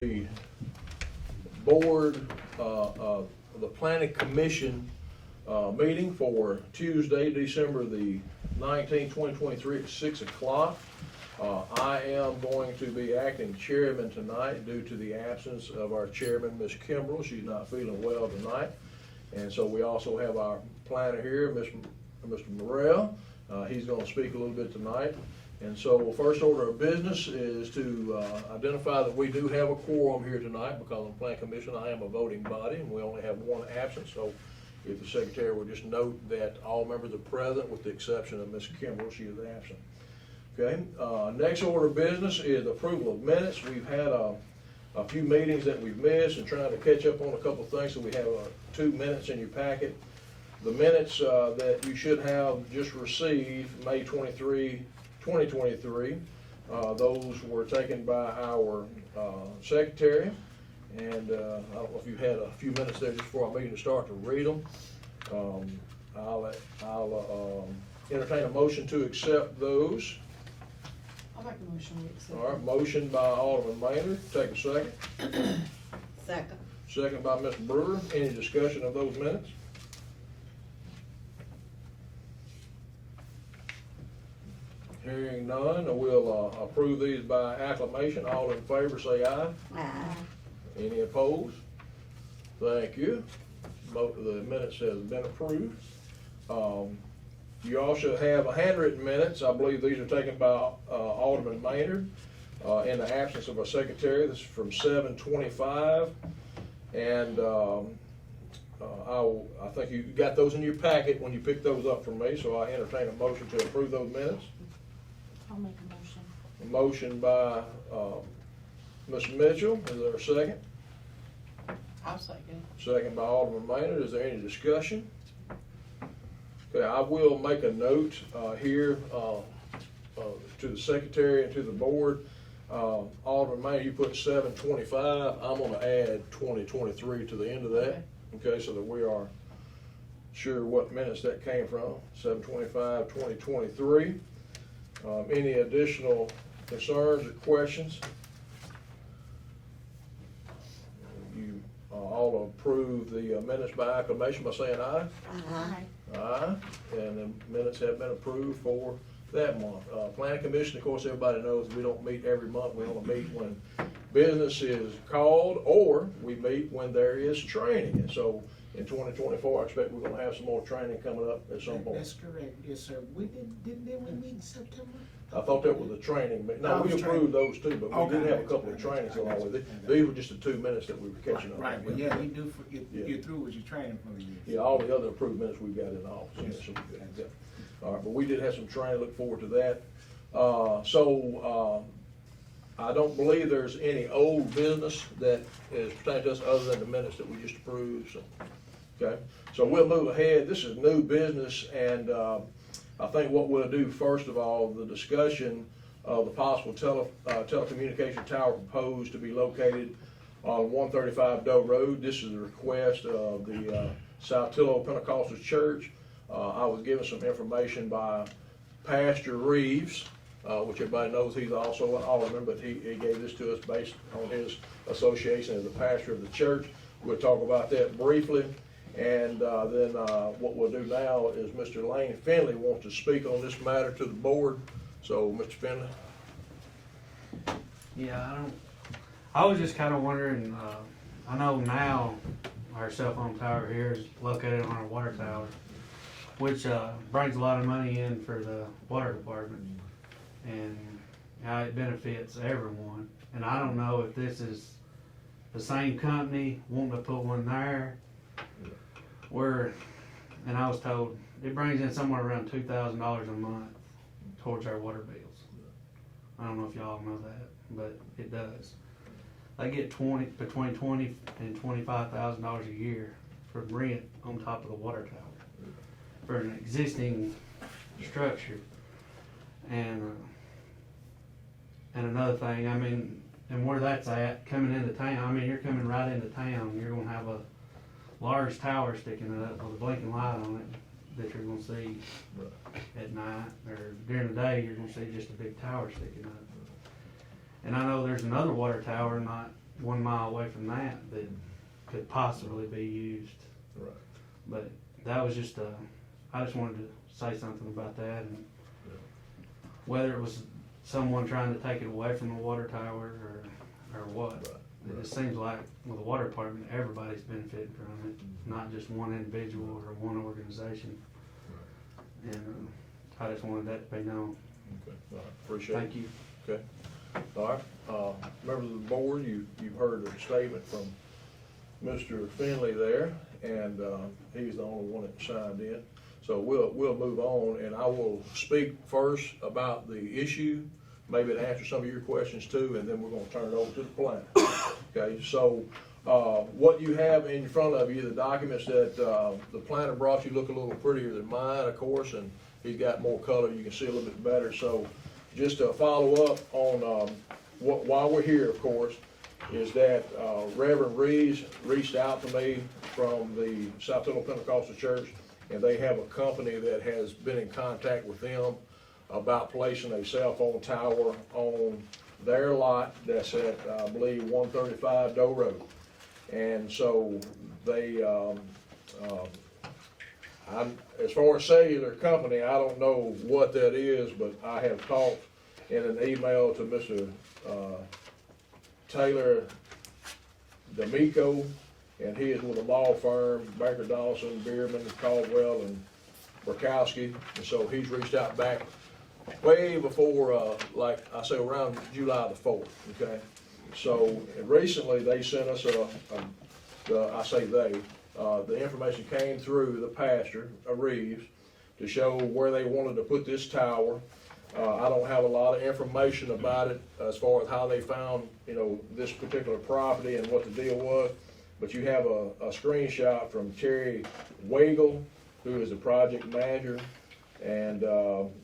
The board, the planning commission meeting for Tuesday, December the 19th, 2023 at 6 o'clock. I am going to be acting chairman tonight due to the absence of our chairman, Ms. Kimbrell. She's not feeling well tonight. And so we also have our planner here, Mr. Morrell. He's going to speak a little bit tonight. And so first order of business is to identify that we do have a quorum here tonight, because on the Plan Commission I am a voting body and we only have one absent. So if the secretary will just note that all members are present with the exception of Ms. Kimbrell, she is absent. Okay, next order of business is approval of minutes. We've had a few meetings that we've missed and trying to catch up on a couple of things, so we have 2 minutes in your packet. The minutes that you should have just received, May 23, 2023, those were taken by our secretary, and I don't know if you had a few minutes there just before our meeting to start to read them. I'll entertain a motion to accept those. I'll make a motion we accept. All right, motion by Alderman Maynard, take a second. Second. Second by Mr. Brewer. Any discussion of those minutes? Hearing none, we'll approve these by acclamation. All in favor say aye. Aye. Any opposed? Thank you. Both of the minutes has been approved. You also have handwritten minutes. I believe these are taken by Alderman Maynard in the absence of our secretary. This is from 7/25, and I think you got those in your packet when you picked those up from me, so I entertain a motion to approve those minutes. I'll make a motion. A motion by Ms. Mitchell. Is there a second? I'll second. Second by Alderman Maynard. Is there any discussion? Okay, I will make a note here to the secretary and to the board. Alderman Maynard, you put 7/25. I'm going to add 2023 to the end of that. Okay, so that we are sure what minutes that came from. 7/25, 2023. Any additional concerns or questions? You all approve the minutes by acclamation by saying aye. Aye. Aye, and the minutes have been approved for that month. Planning Commission, of course, everybody knows we don't meet every month. We only meet when business is called, or we meet when there is training. And so in 2024, I expect we're going to have some more training coming up at some point. That's correct, yes, sir. We didn't we meet in September? I thought that was a training, but no, we approved those too, but we did have a couple of trainings along with it. These were just the 2 minutes that we were catching up on. Right, but yeah, you do, you're through with your training for the year. Yeah, all the other approved minutes we've got in the office. Yes. So we good. Yeah. All right, but we did have some training, look forward to that. I don't believe there's any old business that is pertaining to us other than the minutes that we just approved, so. Okay, so we'll move ahead. This is new business, and I think what we'll do, first of all, the discussion of the possible telecommunication tower proposed to be located on 135 Doe Road. This is a request of the Saltillo Pentecostal Church. I was given some information by Pastor Reeves, which everybody knows he's also an alderman, but he gave this to us based on his association as the pastor of the church. We'll talk about that briefly. And then what we'll do now is Mr. Lane Finley wants to speak on this matter to the board. So, Mr. Finley. Yeah, I was just kind of wondering, I know now our cell phone tower here is located on our water tower, which brings a lot of money in for the water department, and it benefits everyone. And I don't know if this is the same company wanting to put one there, and I was told it brings in somewhere around $2,000 a month towards our water bills. I don't know if y'all know that, but it does. They get between $20,000 and $25,000 a year for rent on top of the water tower for an existing structure. And another thing, I mean, and where that's at, coming into town, I mean, you're coming right into town, you're gonna have a large tower sticking up with a blinking light on it that you're gonna see at night, or during the day, you're gonna see just a big tower sticking up. And I know there's another water tower not 1 mile away from that could possibly be used. Right. But that was just I just wanted to say something about that, and whether it was someone trying to take it away from the water tower or what. Right. It just seems like with the water department, everybody's benefiting from it, not just one individual or one organization. And I just wanted that to be known. Okay, all right, appreciate it. Thank you. Okay, all right, members of the board, you've heard a statement from Mr. Finley there, and, he's the only one that signed in. So we'll move on, and I will speak first about the issue, maybe to answer some of your questions too, and then we're gonna turn it over to the planner. Okay, so, what you have in front of you, the documents that, the planner brought you look a little prettier than mine, of course, and he's got more color, you can see a little bit better. So just to follow up on, while we're here, of course, is that, Reverend Reeves reached out to me from the Saltillo Pentecostal Church, and they have a company that has been in contact with them about placing a cell phone tower on their lot that's at, I believe, 135 Doe Road. And so they, as far as cellular company, I don't know what that is, but I have talked in an email to Mr. Taylor D'Amico, and he is with a law firm, Baker Donaldson, Bierman, Caldwell, and Burkowski. And so he's reached out back way before, like I say, around July the 4th, okay? So recently they sent us the information came through the pastor, Reeves, to show where they wanted to put this tower. I don't have a lot of information about it as far as how they found, this particular property and what the deal was. But you have a screenshot from Terry Wagle, who is the project manager, and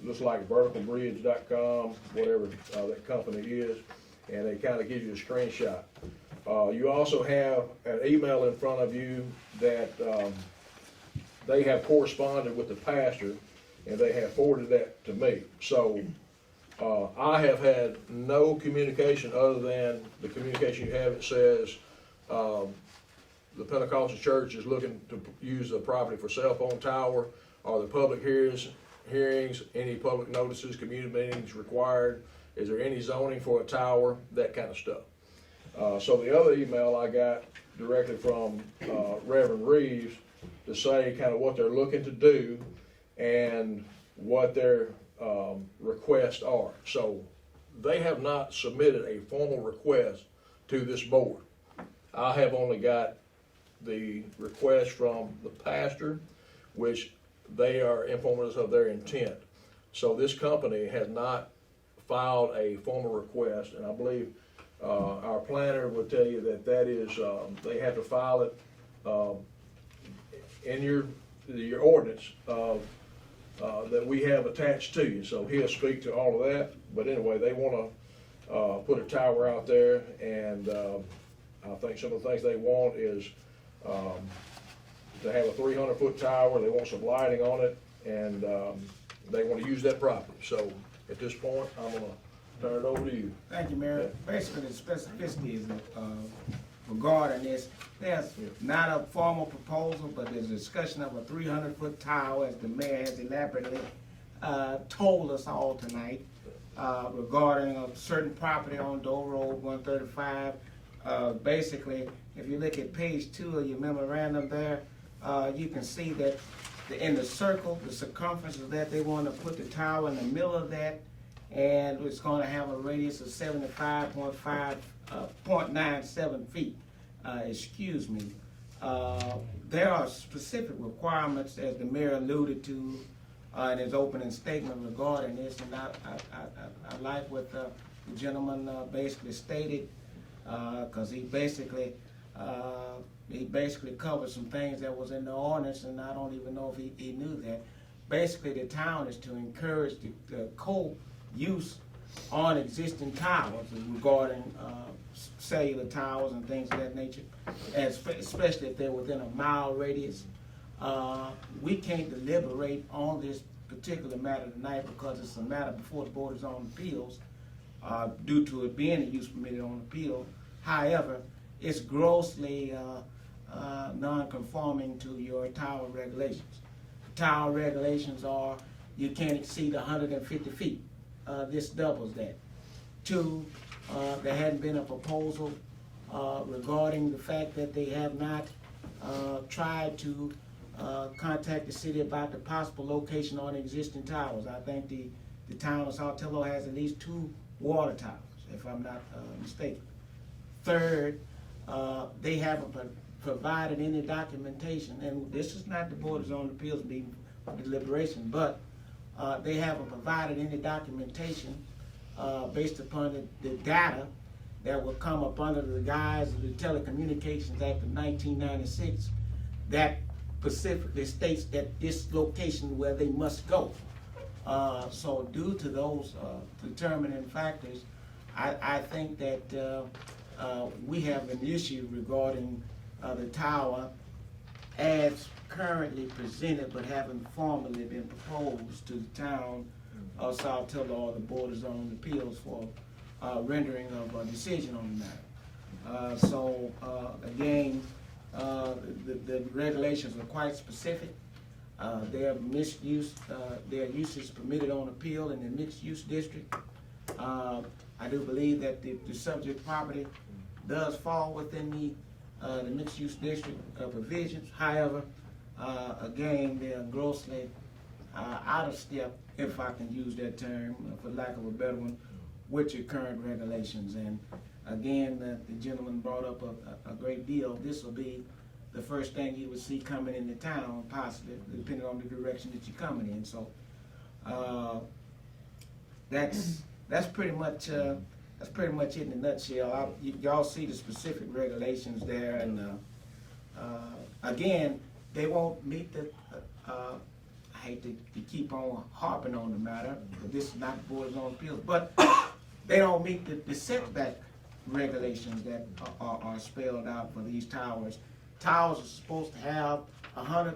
looks like verticalbridge.com, whatever that company is, and they kind of give you a screenshot. You also have an email in front of you that they have corresponded with the pastor, and they have forwarded that to me. So I have had no communication other than the communication you have. It says the Pentecostal church is looking to use the property for cell phone tower. Are the public hearings, any public notices, community meetings required? Is there any zoning for a tower? That kind of stuff. So the other email I got directly from Reverend Reeves to say kind of what they're looking to do and what their requests are. So they have not submitted a formal request to this board. I have only got the request from the pastor, which they are informing us of their intent. So this company has not filed a formal request, and I believe our planner would tell you that is, they have to file it in your ordinance that we have attached to you. So he'll speak to all of that. But anyway, they want to put a tower out there, and I think some of the things they want is to have a 300-foot tower. They want some lighting on it, and they want to use that property. So at this point, I'm going to turn it over to you. Thank you, Mayor. Basically, the specificity is regarding this. There's not a formal proposal, but there's a discussion of a 300-foot tower, as the mayor has elaborately told us all tonight, regarding a certain property on Doe Road 135. Basically, if you look at page 2 of your memorandum there, you can see that in the circle, the circumference of that, they want to put the tower in the middle of that, and it's going to have a radius of 75.97 feet. Excuse me. There are specific requirements, as the mayor alluded to in his opening statement regarding this, and I like what the gentleman basically stated, because he basically covered some things that was in the ordinance, and I don't even know if he knew that. Basically, the town is to encourage the co-use on existing towers regarding cellular towers and things of that nature, especially if they're within a mile radius. We can't deliberate on this particular matter tonight because it's a matter before the Board of Zoning Appeals, due to it being a use permitted on appeal. However, it's grossly non-conforming to your tower regulations. Tower regulations are you can't exceed 150 feet. This doubles that. Two, there hadn't been a proposal regarding the fact that they have not tried to contact the city about the possible location on existing towers. I think the town of Saltillo has at least 2 water towers, if I'm not mistaken. Third, they haven't provided any documentation, and this is not the Board of Zoning Appeals meeting for deliberation, but they haven't provided any documentation based upon the data that will come up under the guise of the Telecommunications Act of 1996 that specifically states that this location where they must go. So due to those determining factors, I think that we have an issue regarding the tower as currently presented but haven't formally been proposed to the town of Saltillo or the Board of Zoning Appeals for rendering of a decision on the matter. Again, the regulations are quite specific. Their misuse, their use is permitted on appeal in the mixed use district. I do believe that the subject property does fall within the mixed use district provisions. However, again, they are grossly out of step, if I can use that term, for lack of a better one, with your current regulations. And again, the gentleman brought up a great deal. This will be the first thing you would see coming into town, possibly, depending on the direction that you're coming in. So that's pretty much it in a nutshell. Y'all see the specific regulations there, and again, they won't meet the. I hate to keep on harping on the matter, but this is not the Board of Zoning Appeals, but they don't meet the setback regulations that are spelled out for these towers. Towers are supposed to have 100%,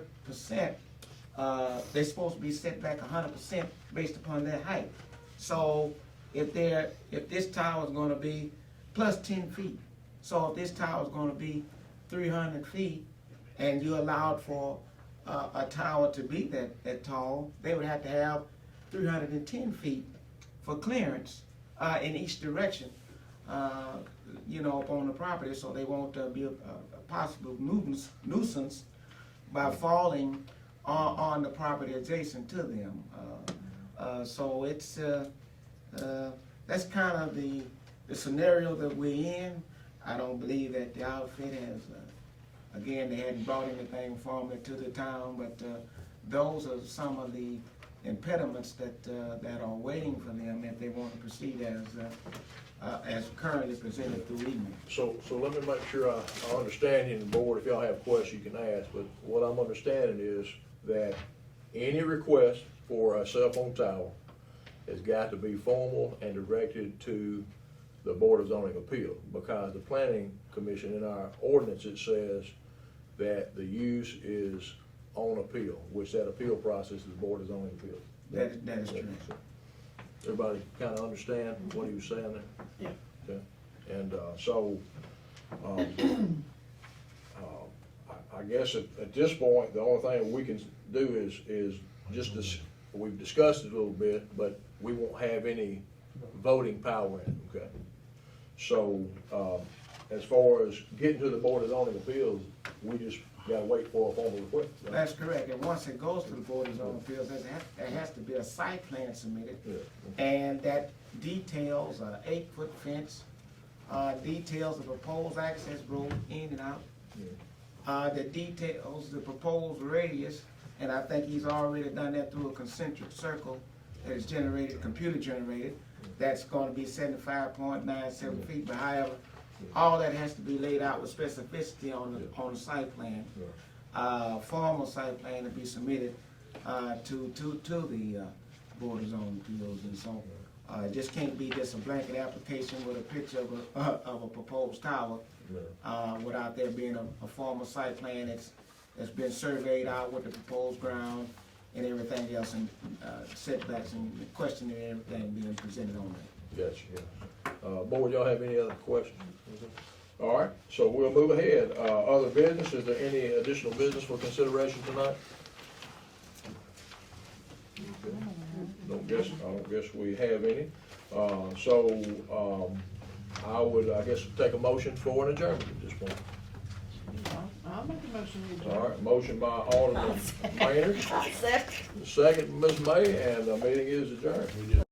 they're supposed to be set back 100% based upon their height. So if this tower is gonna be plus 10 feet, so if this tower is gonna be 300 feet and you allowed for a tower to be that tall, they would have to have 310 feet for clearance in each direction, upon the property, so they won't be a possible nuisance by falling on the property adjacent to them. So it's that's kind of the scenario that we're in. I don't believe that the outfit has. Again, they hadn't brought anything formally to the town, but those are some of the impediments that are waiting for them if they want to proceed as currently presented through email. So let me make sure I understand you, the board. If y'all have questions, you can ask, but what I'm understanding is that any request for a cell phone tower has got to be formal and directed to the Board of Zoning Appeal, because the Planning Commission in our ordinance, it says that the use is on appeal, which that appeal process is the Board of Zoning Appeal. That is true. Everybody kind of understand what he was saying there? Yeah. Okay. And I guess at this point, the only thing we can do is just we've discussed it a little bit, but we won't have any voting power in it, okay? So as far as getting to the Board of Zoning Appeals, we just gotta wait for a formal request. Right? That's correct, and once it goes to the Board of Zoning Appeals, there has to be a site plan submitted, Yeah. and that details an 8-foot fence, details the proposed access road in and out, that details the proposed radius, and I think he's already done that through a concentric circle that is generated, computer generated. That's going to be 75.97 feet, but however, all that has to be laid out with specificity on the site plan. Formal site plan to be submitted to the Board of Zoning Appeals, and so it just can't be just a blanket application with a picture of a proposed tower without there being a formal site plan that's been surveyed out with the proposed ground and everything else, and setbacks and questioning and everything being presented on that. Gotcha, yeah. Board, y'all have any other questions? All right, so we'll move ahead. Other business, is there any additional business for consideration tonight? I don't guess we have any. I would, I guess, take a motion for an adjournment at this point. I'll make a motion to adjourn. All right, motion by Alderman Maynard, Second. second by Ms. May, and the meeting is adjourned.